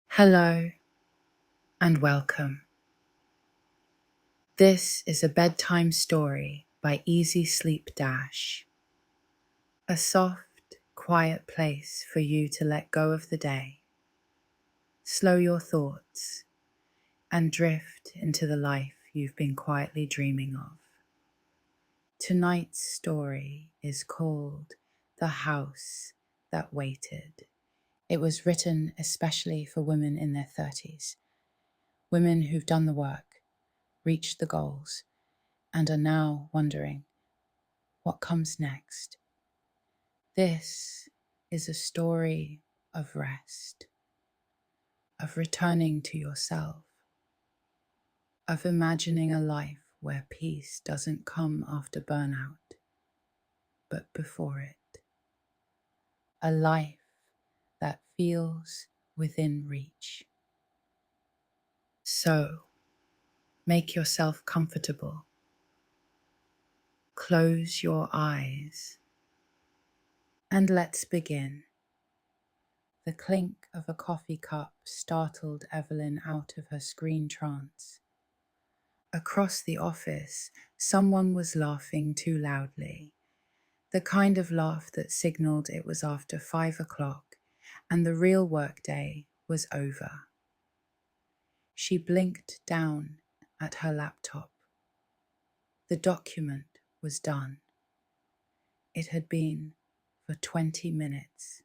Hello and welcome. This is a bedtime story by Easy Sleep Dash, a soft, quiet place for you to let go of the day, slow your thoughts, and drift into the life you've been quietly dreaming of. Tonight's story is called The House That Waited. It was written especially for women in their 30s, women who've done the work, reached the goals, and are now wondering what comes next. This is a story of rest, of returning to yourself, of imagining a life where peace doesn't come after burnout, but before it. A life that feels within reach. So, make yourself comfortable. Close your eyes and let's begin. The clink of a coffee cup startled Evelyn out of her screen trance. Across the office, someone was laughing too loudly, the kind of laugh that signaled it was after 5 o'clock and the real workday was over. She blinked down at her laptop. The document was done. It had been for 20 minutes.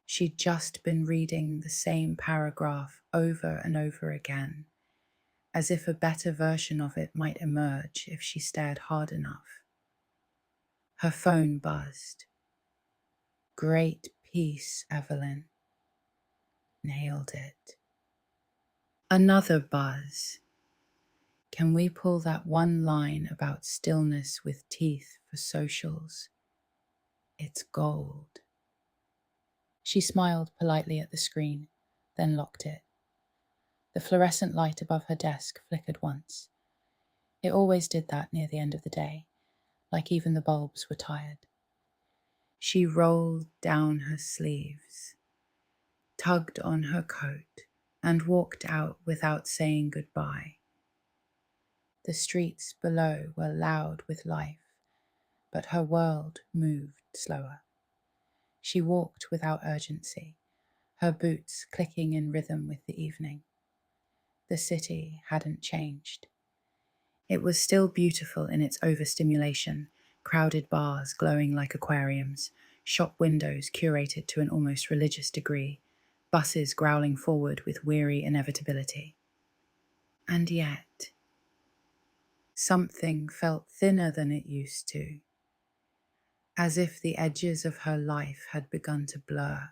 She'd just been reading the same paragraph over and over again, as if a better version of it might emerge if she stared hard enough. Her phone buzzed. Great piece, Evelyn. Nailed it. Another buzz. Can we pull that one line about stillness with teeth for socials? It's gold. She smiled politely at the screen, then locked it. The fluorescent light above her desk flickered once. It always did that near the end of the day, like even the bulbs were tired. She rolled down her sleeves, tugged on her coat, and walked out without saying goodbye. The streets below were loud with life, but her world moved slower. She walked without urgency, her boots clicking in rhythm with the evening. The city hadn't changed. It was still beautiful in its overstimulation, crowded bars glowing like aquariums, shop windows curated to an almost religious degree, buses growling forward with weary inevitability. And yet, something felt thinner than it used to, as if the edges of her life had begun to blur.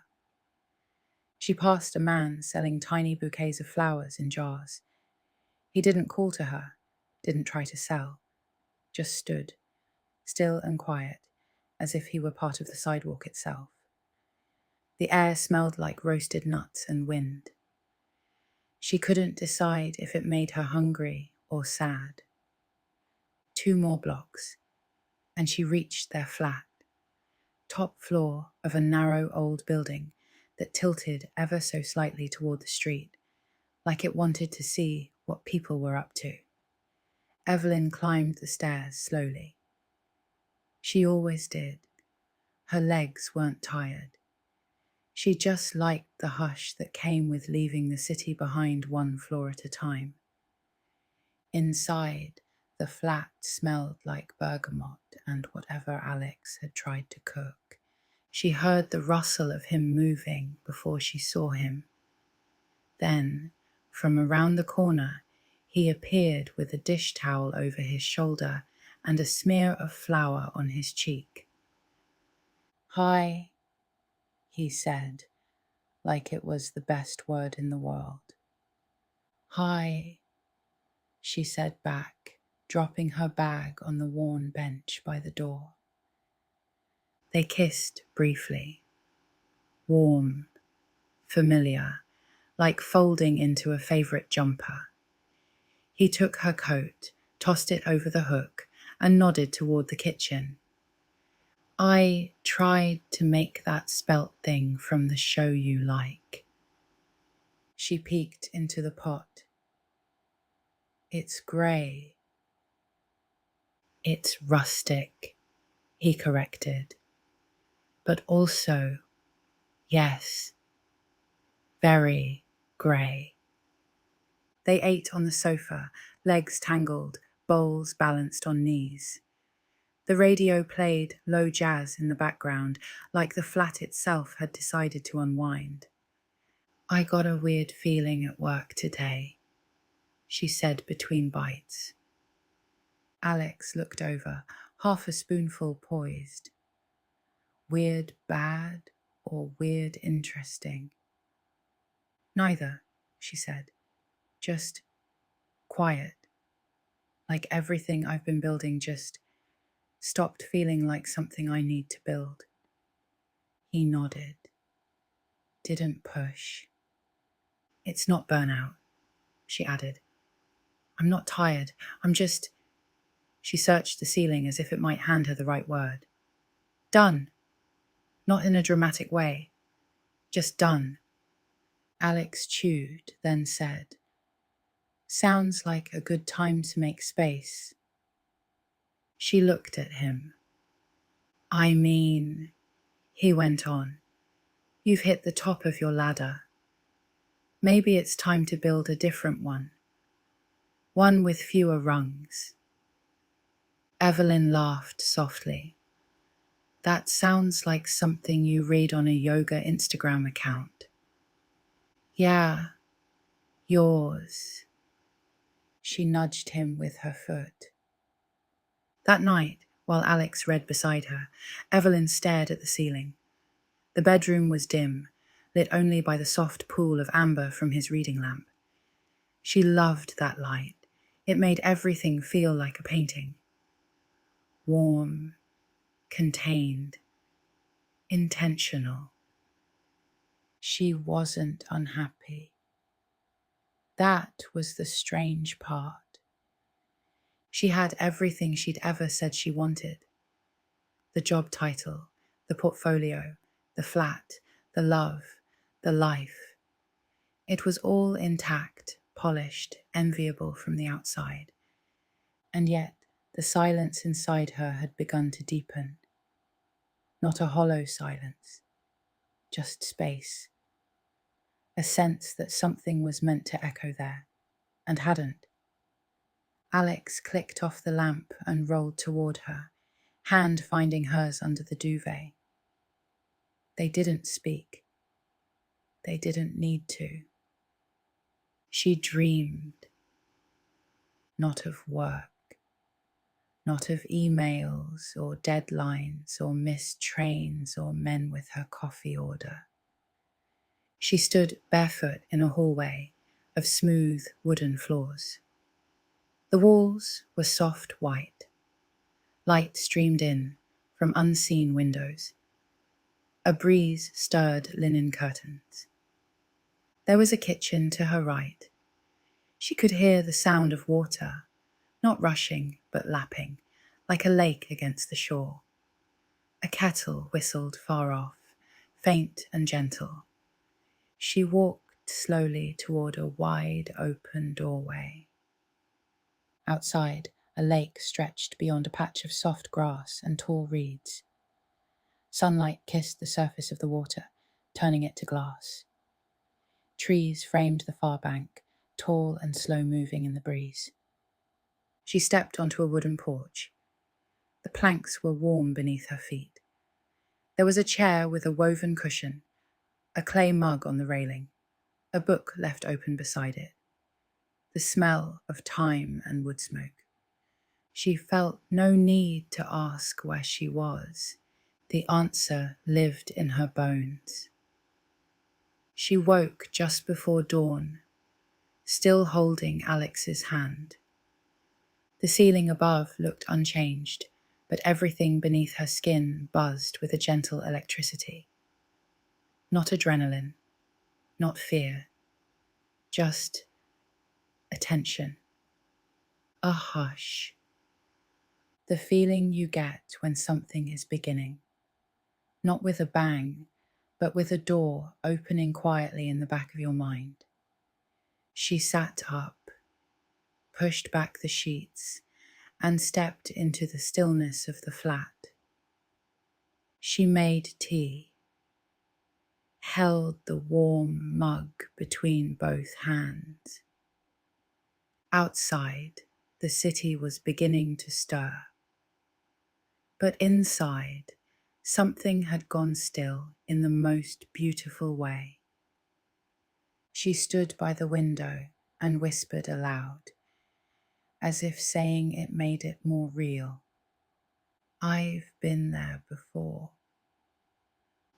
She passed a man selling tiny bouquets of flowers in jars. He didn't call to her, didn't try to sell, just stood, still and quiet, as if he were part of the sidewalk itself. The air smelled like roasted nuts and wind. She couldn't decide if it made her hungry or sad. 2 more blocks, and she reached their flat, top floor of a narrow old building that tilted ever so slightly toward the street, like it wanted to see what people were up to. Evelyn climbed the stairs slowly. She always did. Her legs weren't tired. She just liked the hush that came with leaving the city behind one floor at a time. Inside, the flat smelled like bergamot and whatever Alex had tried to cook. She heard the rustle of him moving before she saw him. Then, from around the corner, he appeared with a dish towel over his shoulder and a smear of flour on his cheek. "Hi," he said, like it was the best word in the world. "Hi," she said back, dropping her bag on the worn bench by the door. They kissed briefly, warm, familiar, like folding into a favorite jumper. He took her coat, tossed it over the hook, and nodded toward the kitchen. "I tried to make that spelt thing from the show you like." She peeked into the pot. It's grey. It's rustic, he corrected. But also, yes, very grey. They ate on the sofa, legs tangled, bowls balanced on knees. The radio played low jazz in the background, like the flat itself had decided to unwind. I got a weird feeling at work today, she said between bites. Alex looked over, half a spoonful poised. Weird bad or weird interesting? Neither, she said. Just quiet. Like everything I've been building just stopped feeling like something I need to build. He nodded. Didn't push. It's not burnout, she added. I'm not tired. I'm just... She searched the ceiling as if it might hand her the right word. Done. Not in a dramatic way. Just done. Alex chewed, then said, Sounds like a good time to make space. She looked at him. I mean, he went on, you've hit the top of your ladder. Maybe it's time to build a different one. One with fewer rungs. Evelyn laughed softly. That sounds like something you read on a yoga Instagram account. Yeah, yours. She nudged him with her foot. That night, while Alex read beside her, Evelyn stared at the ceiling. The bedroom was dim, lit only by the soft pool of amber from his reading lamp. She loved that light. It made everything feel like a painting. Warm, contained, intentional. She wasn't unhappy. That was the strange part. She had everything she'd ever said she wanted. The job title, the portfolio, the flat, the love, the life. It was all intact, polished, enviable from the outside. And yet, the silence inside her had begun to deepen. Not a hollow silence, just space. A sense that something was meant to echo there, and hadn't. Alex clicked off the lamp and rolled toward her, hand finding hers under the duvet. They didn't speak. They didn't need to. She dreamed, not of work, not of emails or deadlines or missed trains or men with her coffee order. She stood barefoot in a hallway of smooth wooden floors. The walls were soft white. Light streamed in from unseen windows. A breeze stirred linen curtains. There was a kitchen to her right. She could hear the sound of water, not rushing but lapping, like a lake against the shore. A kettle whistled far off, faint and gentle. She walked slowly toward a wide open doorway. Outside, a lake stretched beyond a patch of soft grass and tall reeds. Sunlight kissed the surface of the water, turning it to glass. Trees framed the far bank, tall and slow-moving in the breeze. She stepped onto a wooden porch. The planks were warm beneath her feet. There was a chair with a woven cushion, a clay mug on the railing, a book left open beside it. The smell of thyme and wood smoke. She felt no need to ask where she was. The answer lived in her bones. She woke just before dawn, still holding Alex's hand. The ceiling above looked unchanged, but everything beneath her skin buzzed with a gentle electricity. Not adrenaline, not fear, just attention. A hush. The feeling you get when something is beginning. Not with a bang, but with a door opening quietly in the back of your mind. She sat up, pushed back the sheets, and stepped into the stillness of the flat. She made tea, held the warm mug between both hands. Outside, the city was beginning to stir. But inside, something had gone still in the most beautiful way. She stood by the window and whispered aloud, as if saying it made it more real. I've been there before.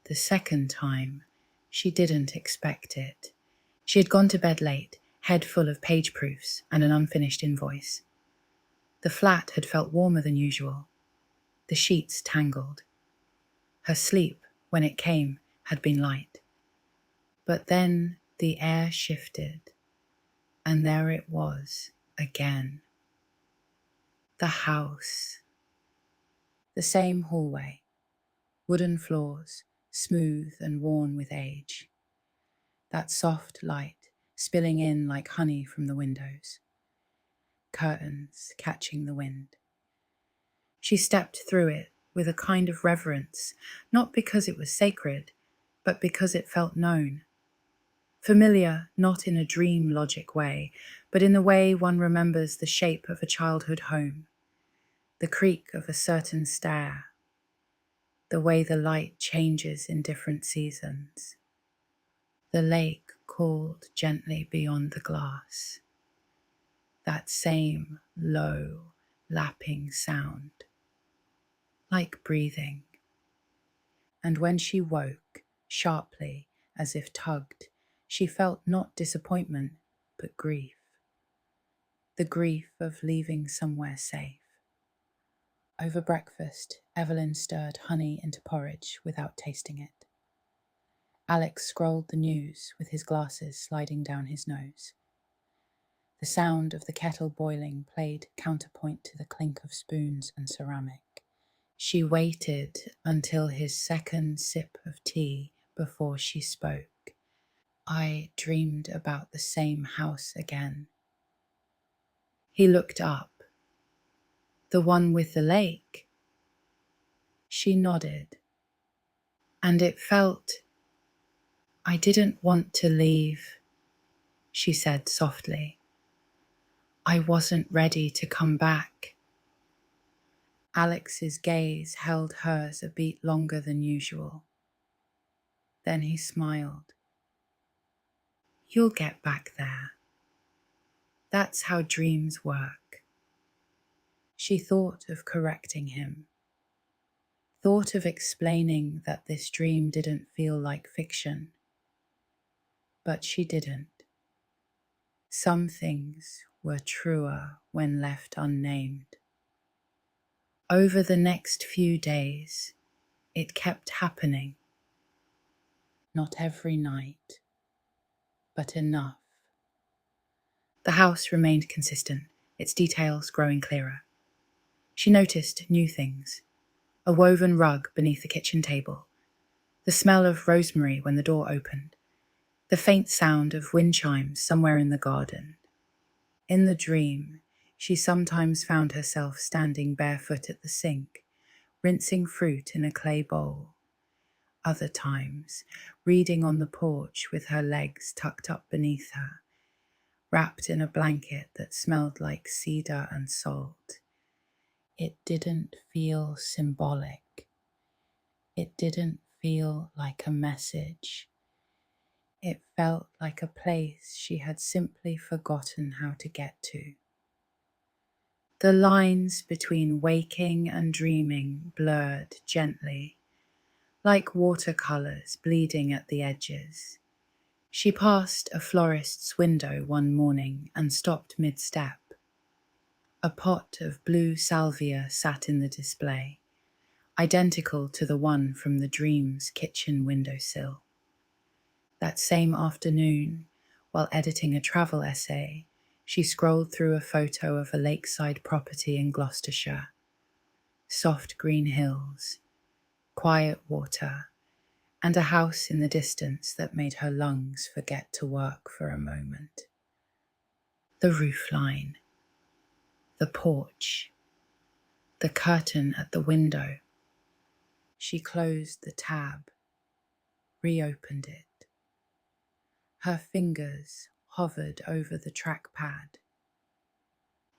The second time, she didn't expect it. She had gone to bed late, head full of page proofs and an unfinished invoice. The flat had felt warmer than usual, the sheets tangled. Her sleep, when it came, had been light. But then the air shifted, and there it was again. The house. The same hallway, wooden floors, smooth and worn with age. That soft light spilling in like honey from the windows. Curtains catching the wind. She stepped through it with a kind of reverence, not because it was sacred, but because it felt known. Familiar, not in a dream logic way, but in the way one remembers the shape of a childhood home, the creak of a certain stair, the way the light changes in different seasons. The lake called gently beyond the glass. That same low, lapping sound, like breathing. And when she woke, sharply, as if tugged, she felt not disappointment, but grief. The grief of leaving somewhere safe. Over breakfast, Evelyn stirred honey into porridge without tasting it. Alex scrolled the news with his glasses sliding down his nose. The sound of the kettle boiling played counterpoint to the clink of spoons and ceramic. She waited until his second sip of tea before she spoke. I dreamed about the same house again. He looked up. The one with the lake? She nodded. And it felt... I didn't want to leave, she said softly. I wasn't ready to come back. Alex's gaze held hers a beat longer than usual. Then he smiled. You'll get back there. That's how dreams work. She thought of correcting him, thought of explaining that this dream didn't feel like fiction. But she didn't. Some things were truer when left unnamed. Over the next few days, it kept happening. Not every night, but enough. The house remained consistent, its details growing clearer. She noticed new things. A woven rug beneath the kitchen table, the smell of rosemary when the door opened, the faint sound of wind chimes somewhere in the garden. In the dream, she sometimes found herself standing barefoot at the sink, rinsing fruit in a clay bowl. Other times, reading on the porch with her legs tucked up beneath her, wrapped in a blanket that smelled like cedar and salt. It didn't feel symbolic. It didn't feel like a message. It felt like a place she had simply forgotten how to get to. The lines between waking and dreaming blurred gently, like watercolors bleeding at the edges. She passed a florist's window one morning and stopped mid-step. A pot of blue salvia sat in the display, identical to the one from the dream's kitchen windowsill. That same afternoon, while editing a travel essay, she scrolled through a photo of a lakeside property in Gloucestershire. Soft green hills, quiet water, and a house in the distance that made her lungs forget to work for a moment. The roof line, the porch, the curtain at the window. She closed the tab, reopened it. Her fingers hovered over the trackpad.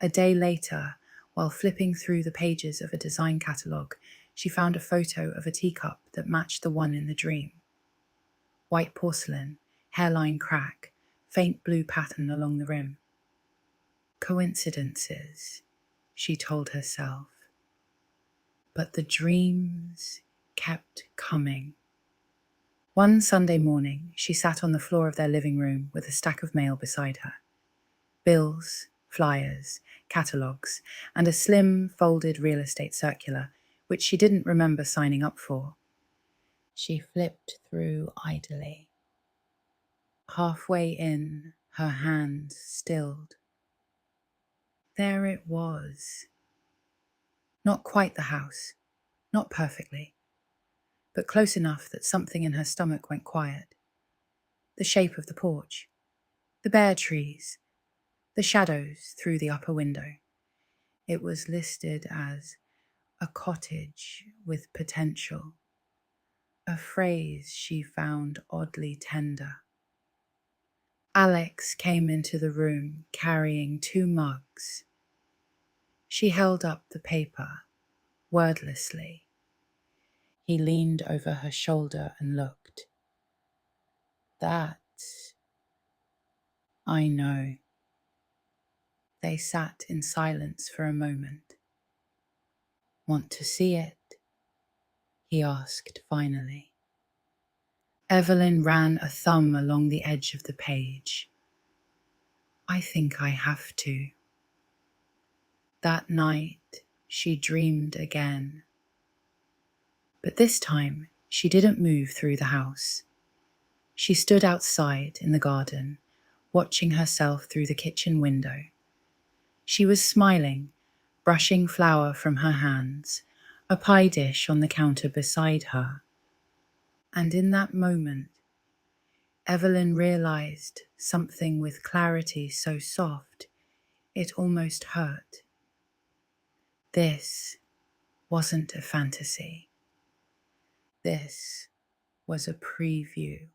A day later, while flipping through the pages of a design catalogue, she found a photo of a teacup that matched the one in the dream. White porcelain, hairline crack, faint blue pattern along the rim. Coincidences, she told herself. But the dreams kept coming. One Sunday morning, she sat on the floor of their living room with a stack of mail beside her. Bills, flyers, catalogues, and a slim, folded real estate circular, which she didn't remember signing up for. She flipped through idly. Halfway in, her hand stilled. There it was. Not quite the house, not perfectly, but close enough that something in her stomach went quiet. The shape of the porch, the bare trees, the shadows through the upper window. It was listed as a cottage with potential, a phrase she found oddly tender. Alex came into the room carrying 2 mugs. She held up the paper, wordlessly. He leaned over her shoulder and looked. That, I know. They sat in silence for a moment. Want to see it? He asked finally. Evelyn ran a thumb along the edge of the page. I think I have to. That night, she dreamed again. But this time, she didn't move through the house. She stood outside in the garden, watching herself through the kitchen window. She was smiling, brushing flour from her hands, a pie dish on the counter beside her. And in that moment, Evelyn realized something with clarity so soft, it almost hurt. This wasn't a fantasy. This was a preview,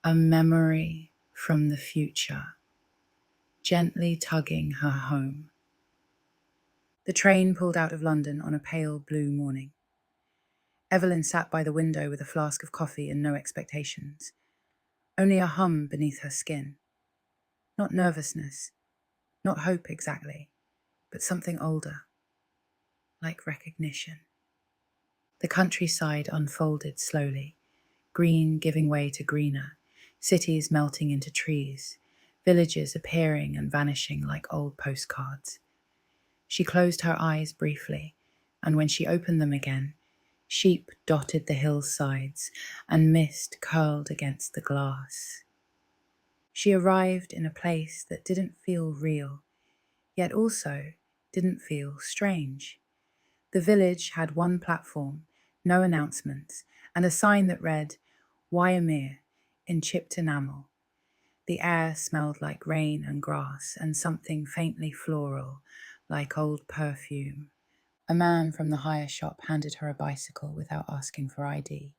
a memory from the future, gently tugging her home. The train pulled out of London on a pale blue morning. Evelyn sat by the window with a flask of coffee and no expectations. Only a hum beneath her skin. Not nervousness, not hope exactly, but something older, like recognition. The countryside unfolded slowly, green giving way to greener, cities melting into trees, villages appearing and vanishing like old postcards. She closed her eyes briefly, and when she opened them again, sheep dotted the hillsides and mist curled against the glass. She arrived in a place that didn't feel real, yet also didn't feel strange. The village had one platform, no announcements, and a sign that read, Wyamere, in chipped enamel. The air smelled like rain and grass and something faintly floral, like old perfume. A man from the hire shop handed her a bicycle without asking for ID.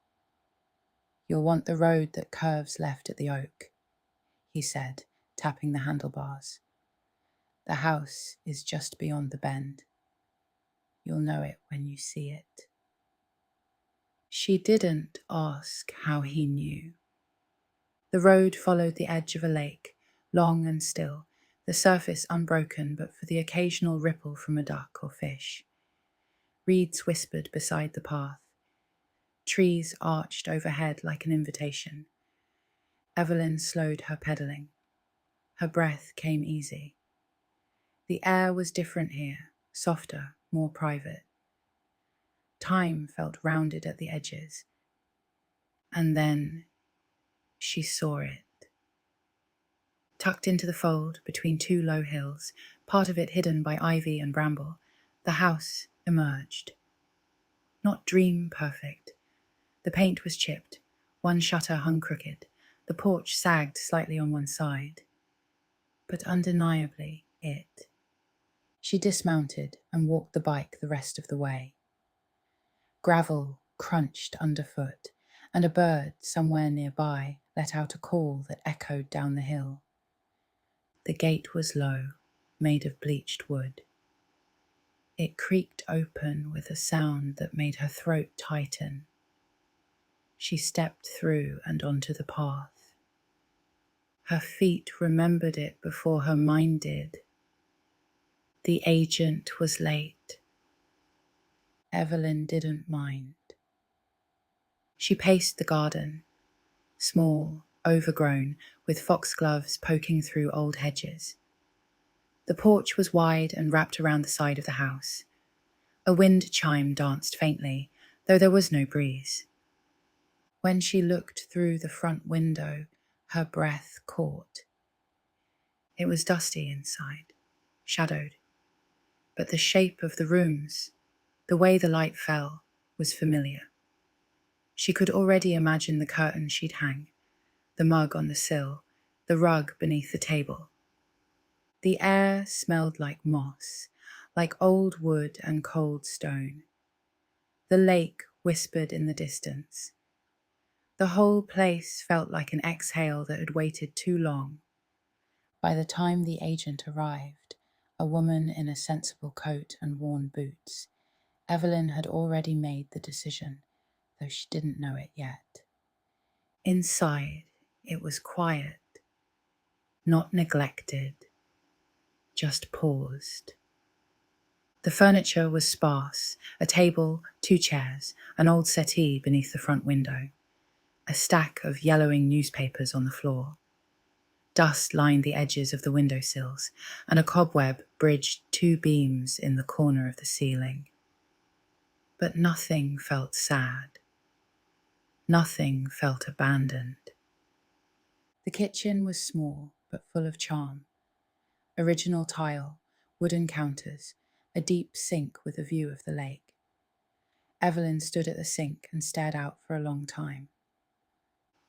You'll want the road that curves left at the oak, he said, tapping the handlebars. The house is just beyond the bend. You'll know it when you see it. She didn't ask how he knew. The road followed the edge of a lake, long and still, the surface unbroken but for the occasional ripple from a duck or fish. Reeds whispered beside the path. Trees arched overhead like an invitation. Evelyn slowed her pedalling. Her breath came easy. The air was different here, softer, more private. Time felt rounded at the edges. And then she saw it. Tucked into the fold between 2 low hills, part of it hidden by ivy and bramble, the house emerged. Not dream perfect. The paint was chipped, one shutter hung crooked, the porch sagged slightly on one side. but undeniably it. She dismounted and walked the bike the rest of the way. Gravel crunched underfoot, and a bird somewhere nearby let out a call that echoed down the hill. The gate was low, made of bleached wood. It creaked open with a sound that made her throat tighten. She stepped through and onto the path. Her feet remembered it before her mind did. The agent was late. Evelyn didn't mind. She paced the garden, small, overgrown, with foxgloves poking through old hedges. The porch was wide and wrapped around the side of the house. A wind chime danced faintly, though there was no breeze. When she looked through the front window, her breath caught. It was dusty inside, shadowed, but the shape of the rooms, the way the light fell, was familiar. She could already imagine the curtain she'd hang, the mug on the sill, the rug beneath the table. The air smelled like moss, like old wood and cold stone. The lake whispered in the distance. The whole place felt like an exhale that had waited too long. By the time the agent arrived, a woman in a sensible coat and worn boots, Evelyn had already made the decision, though she didn't know it yet. Inside, it was quiet, not neglected, just paused. The furniture was sparse, a table, 2 chairs, an old settee beneath the front window, a stack of yellowing newspapers on the floor. Dust lined the edges of the windowsills, and a cobweb bridged 2 beams in the corner of the ceiling. But nothing felt sad. Nothing felt abandoned. The kitchen was small, but full of charm. Original tile, wooden counters, a deep sink with a view of the lake. Evelyn stood at the sink and stared out for a long time.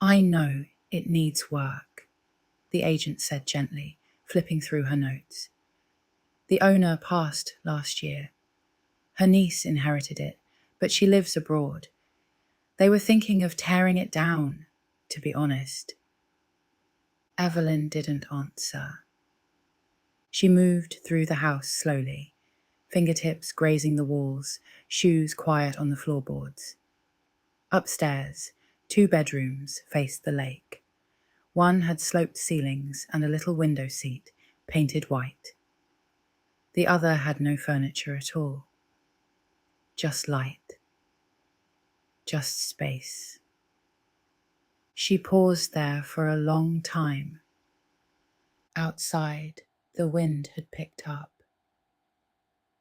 "I know it needs work," the agent said gently, flipping through her notes. "The owner passed last year. Her niece inherited it, but she lives abroad. They were thinking of tearing it down, to be honest." Evelyn didn't answer. She moved through the house slowly, fingertips grazing the walls, shoes quiet on the floorboards. Upstairs, 2 bedrooms faced the lake. One had sloped ceilings and a little window seat, painted white. The other had no furniture at all. Just light. Just space. She paused there for a long time. Outside, the wind had picked up.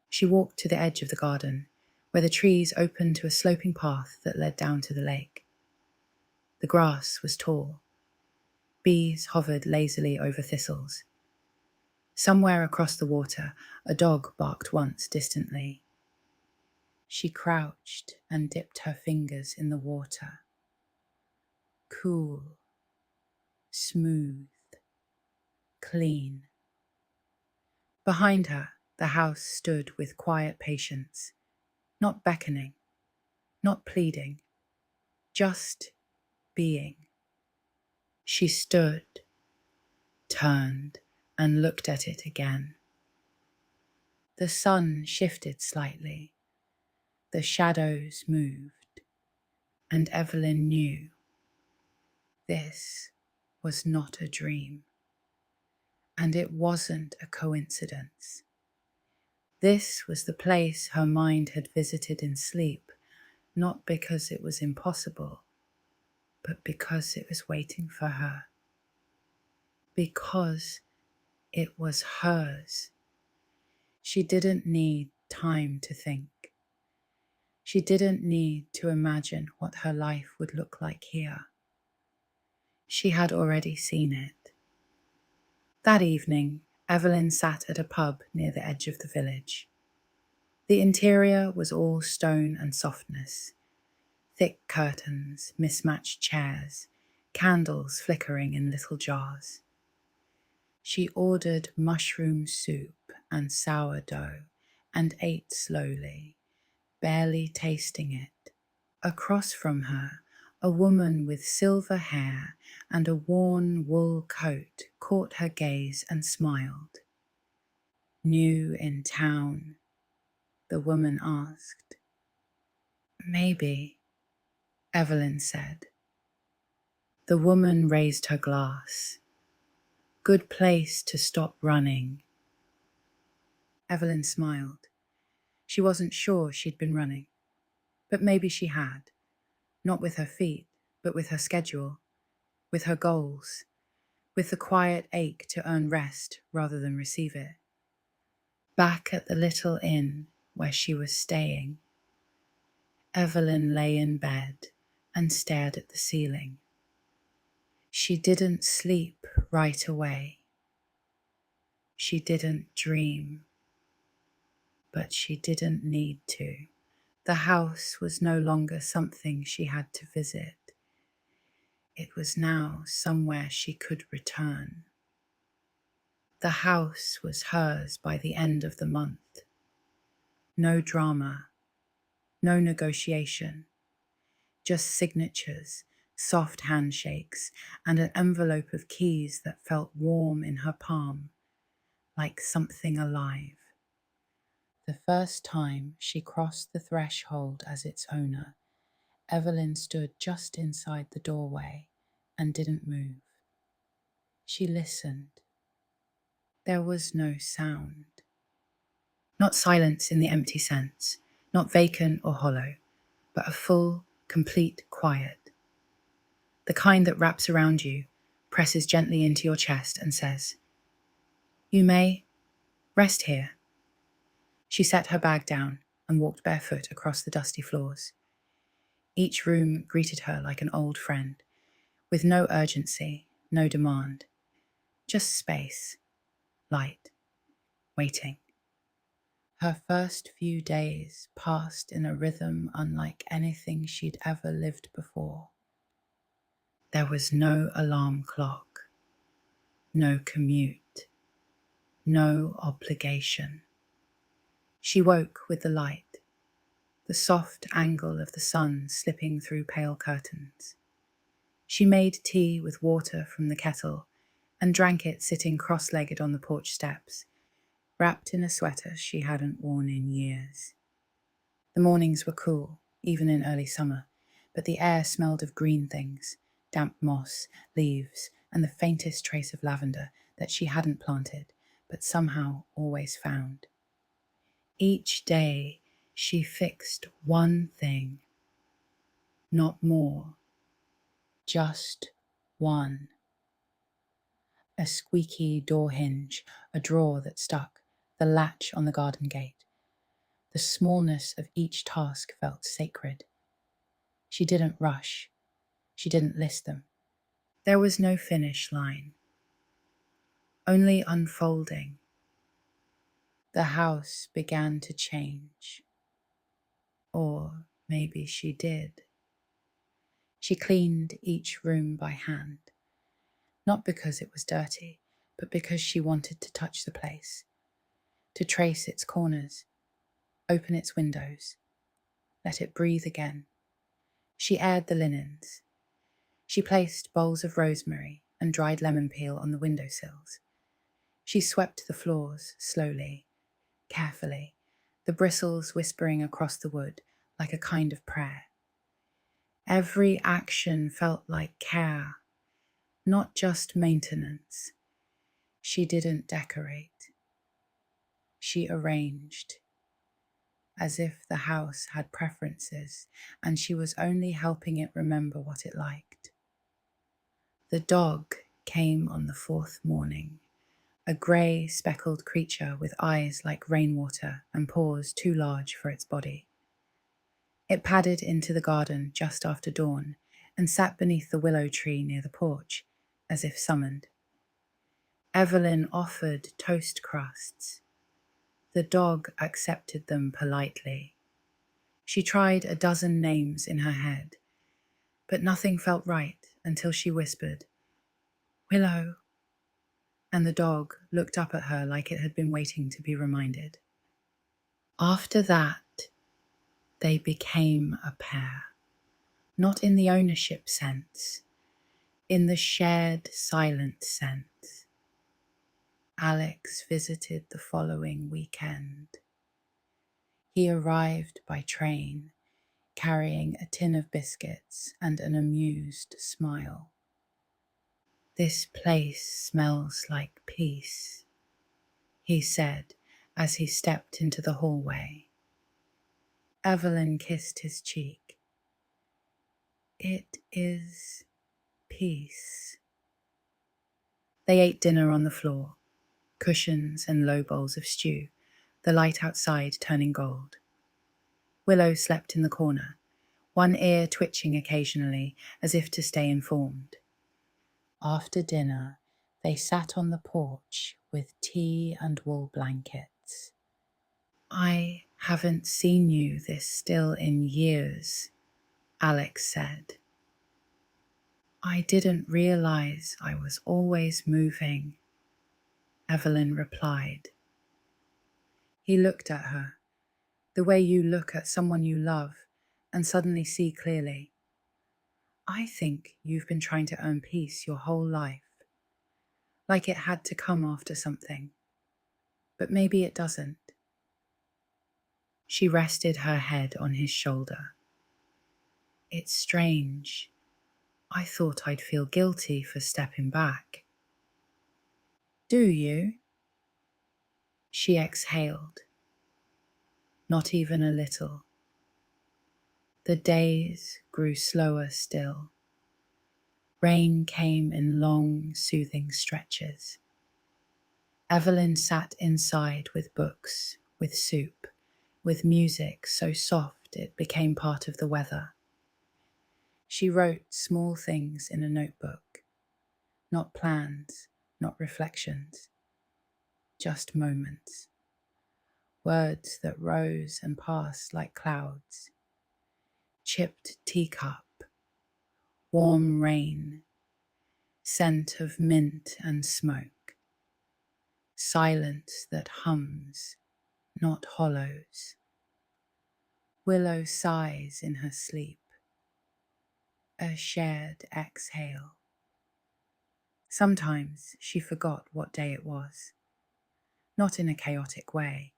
She walked to the edge of the garden, where the trees opened to a sloping path that led down to the lake. The grass was tall. Bees hovered lazily over thistles. Somewhere across the water, a dog barked once distantly. She crouched and dipped her fingers in the water. Cool, smooth, clean. Behind her, the house stood with quiet patience, not beckoning, not pleading, just being. She stood, turned, and looked at it again. The sun shifted slightly. The shadows moved, and Evelyn knew this was not a dream, and it wasn't a coincidence. This was the place her mind had visited in sleep, not because it was impossible, but because it was waiting for her. Because it was hers. She didn't need time to think. She didn't need to imagine what her life would look like here. She had already seen it. That evening, Evelyn sat at a pub near the edge of the village. The interior was all stone and softness. Thick curtains, mismatched chairs, candles flickering in little jars. She ordered mushroom soup and sourdough and ate slowly, barely tasting it. Across from her, a woman with silver hair and a worn wool coat caught her gaze and smiled. "New in town?" the woman asked. "Maybe," Evelyn said. The woman raised her glass. "Good place to stop running." Evelyn smiled. She wasn't sure she'd been running, but maybe she had. Not with her feet, but with her schedule, with her goals, with the quiet ache to earn rest rather than receive it. Back at the little inn where she was staying, Evelyn lay in bed and stared at the ceiling. She didn't sleep right away. She didn't dream, but she didn't need to. The house was no longer something she had to visit. It was now somewhere she could return. The house was hers by the end of the month. No drama, no negotiation, just signatures, soft handshakes, and an envelope of keys that felt warm in her palm, like something alive. The first time she crossed the threshold as its owner, Evelyn stood just inside the doorway and didn't move. She listened. There was no sound. Not silence in the empty sense, not vacant or hollow, but a full, complete quiet. The kind that wraps around you, presses gently into your chest and says, "You may rest here." She set her bag down and walked barefoot across the dusty floors. Each room greeted her like an old friend, with no urgency, no demand, just space, light, waiting. Her first few days passed in a rhythm unlike anything she'd ever lived before. There was no alarm clock, no commute, no obligation. She woke with the light, the soft angle of the sun slipping through pale curtains. She made tea with water from the kettle and drank it sitting cross-legged on the porch steps, wrapped in a sweater she hadn't worn in years. The mornings were cool, even in early summer, but the air smelled of green things, damp moss, leaves, and the faintest trace of lavender that she hadn't planted, but somehow always found. Each day she fixed one thing, not more, just one. A squeaky door hinge, a drawer that stuck, the latch on the garden gate. The smallness of each task felt sacred. She didn't rush. She didn't list them. There was no finish line, only unfolding. The house began to change. Or maybe she did. She cleaned each room by hand, not because it was dirty, but because she wanted to touch the place, to trace its corners, open its windows, let it breathe again. She aired the linens. She placed bowls of rosemary and dried lemon peel on the windowsills. She swept the floors slowly, carefully, the bristles whispering across the wood like a kind of prayer. Every action felt like care, not just maintenance. She didn't decorate. She arranged, as if the house had preferences and she was only helping it remember what it liked. The dog came on the fourth morning, a grey, speckled creature with eyes like rainwater and paws too large for its body. It padded into the garden just after dawn and sat beneath the willow tree near the porch, as if summoned. Evelyn offered toast crusts. The dog accepted them politely. She tried a dozen names in her head, but nothing felt right until she whispered, "Willow." and the dog looked up at her like it had been waiting to be reminded. After that, they became a pair, not in the ownership sense, in the shared silent sense. Alex visited the following weekend. He arrived by train, carrying a tin of biscuits and an amused smile. "This place smells like peace," he said as he stepped into the hallway. Evelyn kissed his cheek. "It is peace." They ate dinner on the floor, cushions and low bowls of stew, the light outside turning gold. Willow slept in the corner, one ear twitching occasionally as if to stay informed. After dinner, they sat on the porch with tea and wool blankets. "I haven't seen you this still in years," Alex said. "I didn't realize I was always moving," Evelyn replied. He looked at her, the way you look at someone you love and suddenly see clearly. "I think you've been trying to earn peace your whole life, like it had to come after something. But maybe it doesn't." She rested her head on his shoulder. "It's strange. I thought I'd feel guilty for stepping back." "Do you?" She exhaled. Not even a little. The days grew slower still. Rain came in long, soothing stretches. Evelyn sat inside with books, with soup, with music so soft it became part of the weather. She wrote small things in a notebook, not plans, not reflections, just moments. Words that rose and passed like clouds. Chipped teacup, warm rain, scent of mint and smoke. Silence that hums, not hollows. Willow sighs in her sleep. A shared exhale. Sometimes she forgot what day it was. Not in a chaotic way,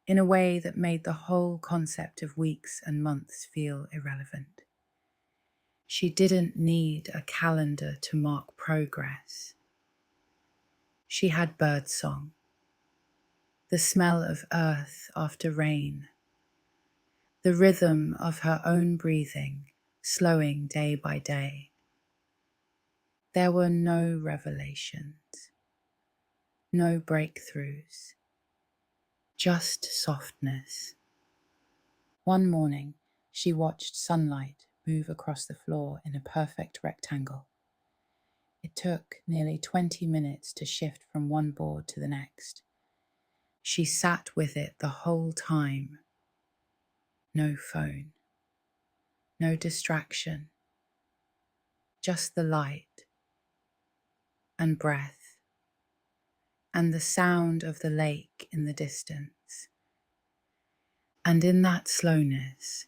in a way that made the whole concept of weeks and months feel irrelevant. She didn't need a calendar to mark progress. She had birdsong, the smell of earth after rain, the rhythm of her own breathing, slowing day by day. There were no revelations, no breakthroughs, just softness. One morning, she watched sunlight move across the floor in a perfect rectangle. It took nearly 20 minutes to shift from one board to the next. She sat with it the whole time. No phone, no distraction, just the light and breath and the sound of the lake in the distance. And in that slowness,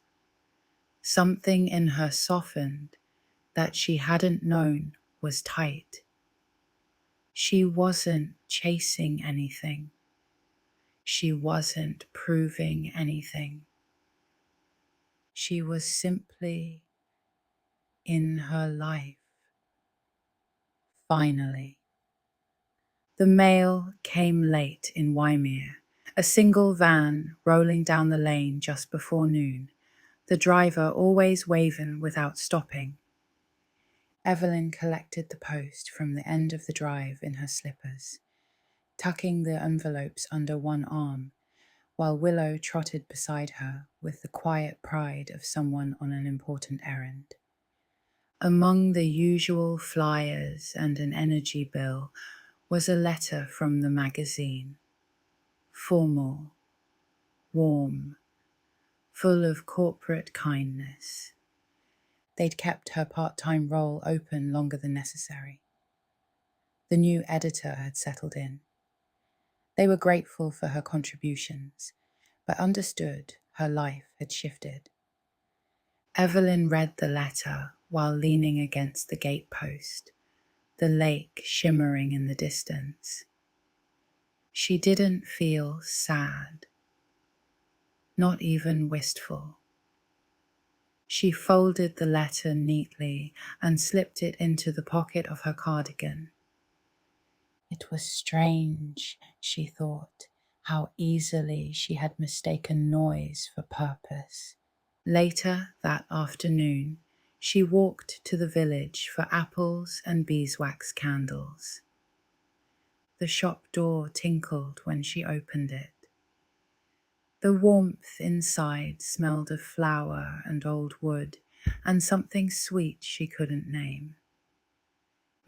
something in her softened that she hadn't known was tight. She wasn't chasing anything. She wasn't proving anything. She was simply in her life. Finally. The mail came late in Waimea, a single van rolling down the lane just before noon, the driver always waving without stopping. Evelyn collected the post from the end of the drive in her slippers, tucking the envelopes under one arm, while Willow trotted beside her with the quiet pride of someone on an important errand. Among the usual flyers and an energy bill was a letter from the magazine. Formal, warm, full of corporate kindness. They'd kept her part-time role open longer than necessary. The new editor had settled in. They were grateful for her contributions, but understood her life had shifted. Evelyn read the letter while leaning against the gatepost, the lake shimmering in the distance. She didn't feel sad, not even wistful. She folded the letter neatly and slipped it into the pocket of her cardigan. It was strange, she thought, how easily she had mistaken noise for purpose. Later that afternoon, she walked to the village for apples and beeswax candles. The shop door tinkled when she opened it. The warmth inside smelled of flour and old wood, and something sweet she couldn't name.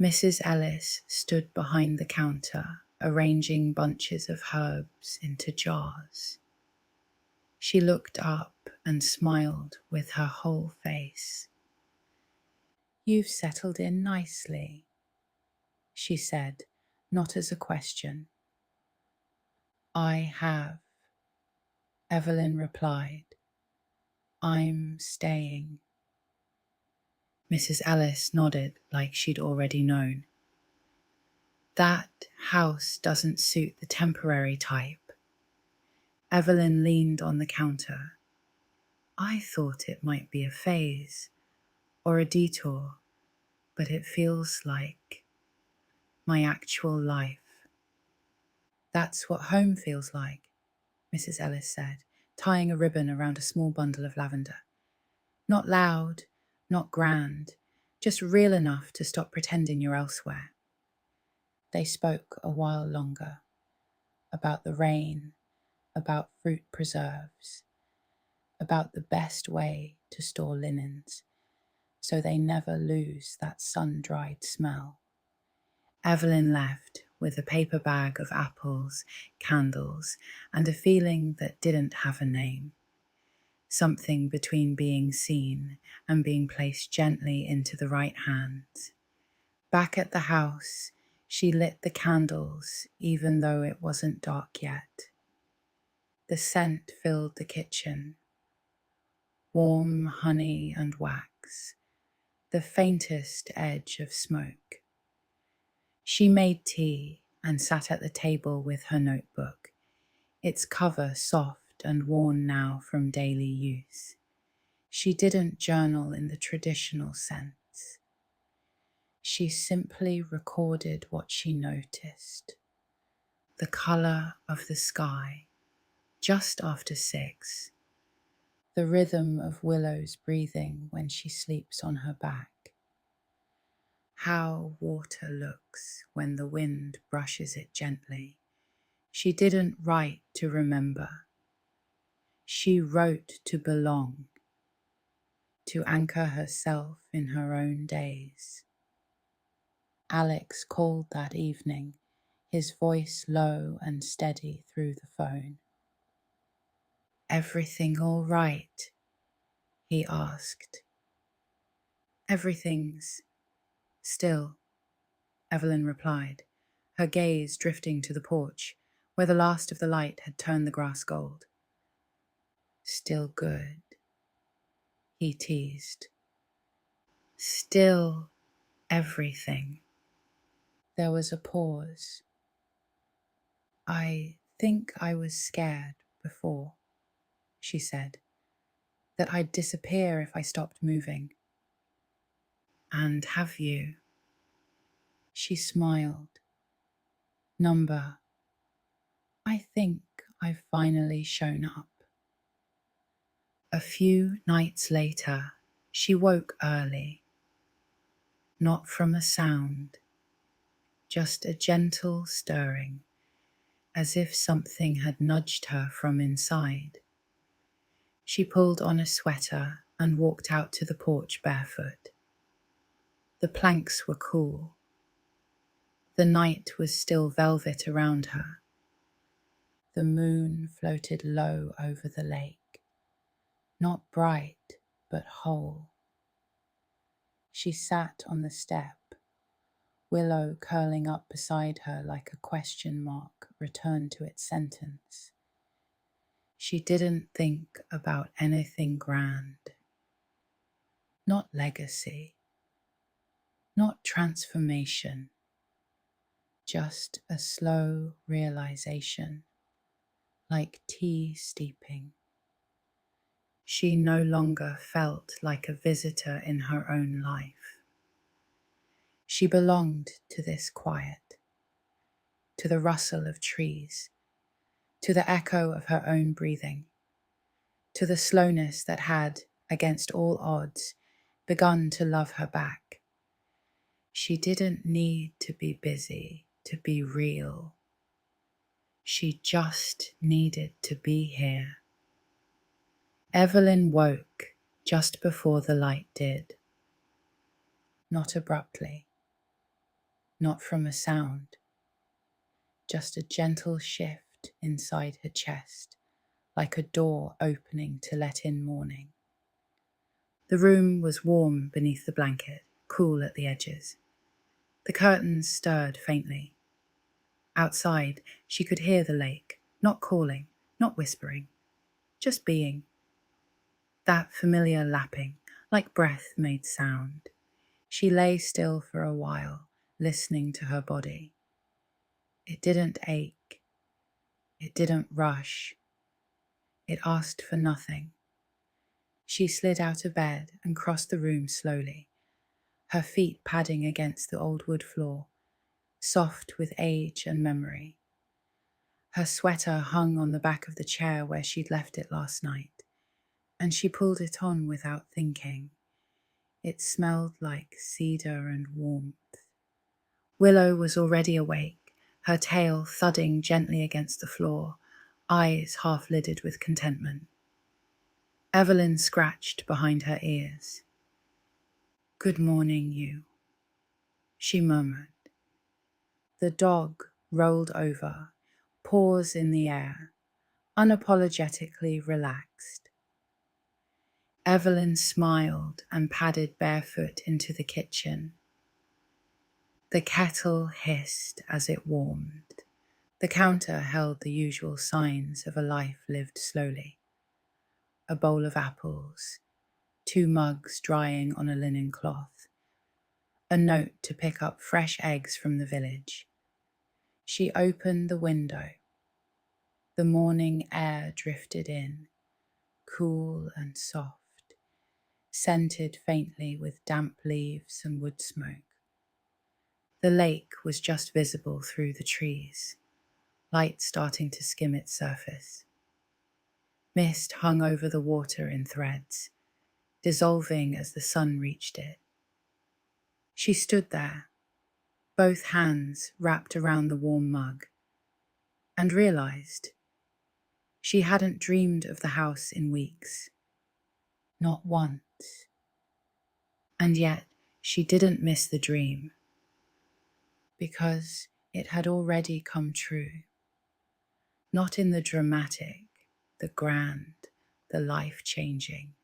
Mrs. Ellis stood behind the counter, arranging bunches of herbs into jars. She looked up and smiled with her whole face. "You've settled in nicely," she said, not as a question. "I have," Evelyn replied. "I'm staying." Mrs. Ellis nodded like she'd already known. "That house doesn't suit the temporary type." Evelyn leaned on the counter. "I thought it might be a phase or a detour, but it feels like my actual life." "That's what home feels like," Mrs. Ellis said, tying a ribbon around a small bundle of lavender. "Not loud, not grand, just real enough to stop pretending you're elsewhere." They spoke a while longer, about the rain, about fruit preserves, about the best way to store linens so they never lose that sun-dried smell. Evelyn left with a paper bag of apples, candles, and a feeling that didn't have a name. Something between being seen and being placed gently into the right hands. Back at the house, she lit the candles even though it wasn't dark yet. The scent filled the kitchen. Warm honey and wax, the faintest edge of smoke. She made tea and sat at the table with her notebook, its cover soft and worn now from daily use. She didn't journal in the traditional sense. She simply recorded what she noticed. The color of the sky just after 6, the rhythm of Willow's breathing when she sleeps on her back, how water looks when the wind brushes it gently. She didn't write to remember. She wrote to belong, to anchor herself in her own days. Alex called that evening, his voice low and steady through the phone. "Everything all right?" he asked. "Everything's still," Evelyn replied, her gaze drifting to the porch, where the last of the light had turned the grass gold. "Still good," he teased. "Still everything." There was a pause. "I think I was scared before," she said, "that I'd disappear if I stopped moving." "And have you?" She smiled. "Number, I think I've finally shown up." A few nights later, she woke early. Not from a sound, just a gentle stirring, as if something had nudged her from inside. She pulled on a sweater and walked out to the porch barefoot. The planks were cool. The night was still velvet around her. The moon floated low over the lake, not bright, but whole. She sat on the step, Willow curling up beside her like a question mark returned to its sentence. She didn't think about anything grand. Not legacy, not transformation, just a slow realization, like tea steeping. She no longer felt like a visitor in her own life. She belonged to this quiet, to the rustle of trees, to the echo of her own breathing, to the slowness that had, against all odds, begun to love her back. She didn't need to be busy to be real. She just needed to be here. Evelyn woke just before the light did. Not abruptly, not from a sound, just a gentle shift inside her chest, like a door opening to let in morning. The room was warm beneath the blanket, cool at the edges. The curtains stirred faintly. Outside, she could hear the lake, not calling, not whispering, just being. That familiar lapping, like breath, made sound. She lay still for a while, listening to her body. It didn't ache. It didn't rush. It asked for nothing. She slid out of bed and crossed the room slowly, her feet padding against the old wood floor, soft with age and memory. Her sweater hung on the back of the chair where she'd left it last night, and she pulled it on without thinking. It smelled like cedar and warmth. Willow was already awake, her tail thudding gently against the floor, eyes half-lidded with contentment. Evelyn scratched behind her ears. "Good morning, you," she murmured. The dog rolled over, paws in the air, unapologetically relaxed. Evelyn smiled and padded barefoot into the kitchen. The kettle hissed as it warmed. The counter held the usual signs of a life lived slowly. A bowl of apples, 2 mugs drying on a linen cloth, a note to pick up fresh eggs from the village. She opened the window. The morning air drifted in, cool and soft, scented faintly with damp leaves and wood smoke. The lake was just visible through the trees, light starting to skim its surface. Mist hung over the water in threads, dissolving as the sun reached it. She stood there, both hands wrapped around the warm mug, and realized she hadn't dreamed of the house in weeks. Not once. And yet she didn't miss the dream, because it had already come true. Not in the dramatic, the grand, the life-changing.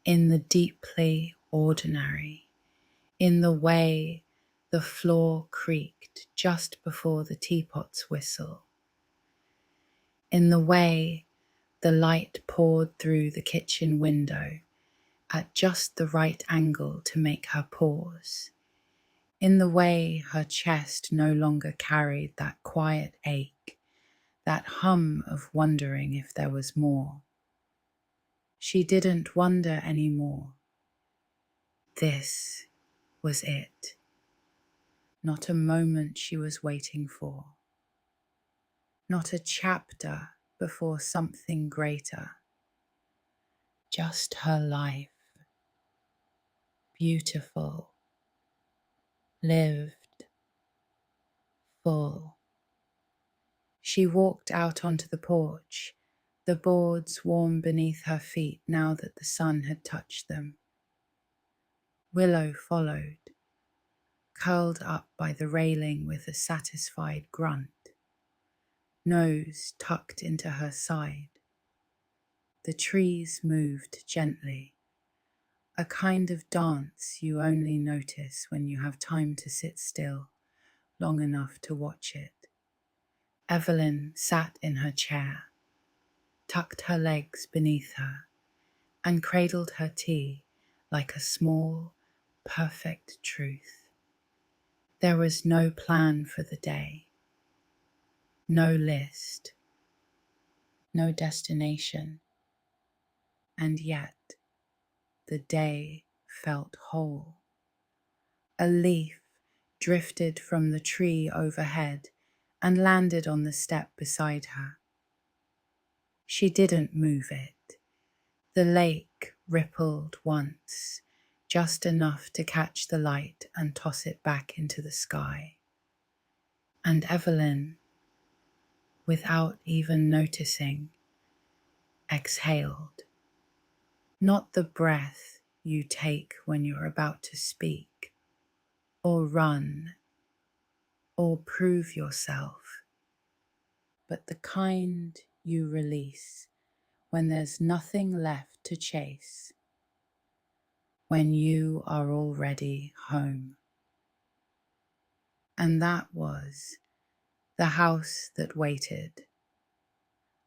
In the deeply ordinary, in the way the floor creaked just before the teapot's whistle, in the way the light poured through the kitchen window at just the right angle to make her pause, in the way her chest no longer carried that quiet ache, that hum of wondering if there was more. She didn't wonder anymore. This was it. Not a moment she was waiting for. Not a chapter before something greater. Just her life. Beautiful. Lived. Full. She walked out onto the porch, the boards warm beneath her feet now that the sun had touched them. Willow followed, curled up by the railing with a satisfied grunt, nose tucked into her side. The trees moved gently, a kind of dance you only notice when you have time to sit still long enough to watch it. Evelyn sat in her chair, tucked her legs beneath her, and cradled her tea like a small, perfect truth. There was no plan for the day, no list, no destination, and yet the day felt whole. A leaf drifted from the tree overhead and landed on the step beside her. She didn't move it. The lake rippled once, just enough to catch the light and toss it back into the sky. And Evelyn, without even noticing, exhaled. Not the breath you take when you're about to speak, or run, or prove yourself, but the kind you release when there's nothing left to chase, when you are already home. And that was The House That Waited,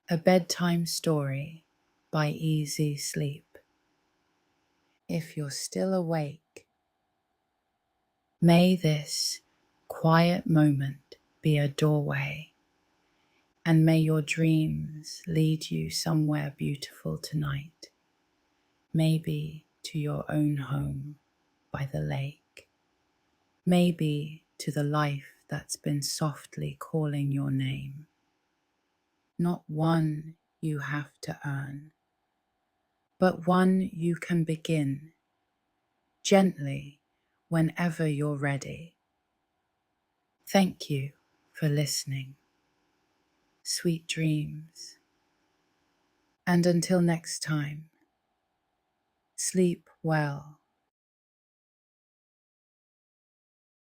a bedtime story by Easy Sleep. If you're still awake, may this quiet moment be a doorway, and may your dreams lead you somewhere beautiful tonight, maybe to your own home by the lake, maybe to the life that's been softly calling your name. Not one you have to earn, but one you can begin gently whenever you're ready. Thank you for listening. Sweet dreams. And until next time, sleep well.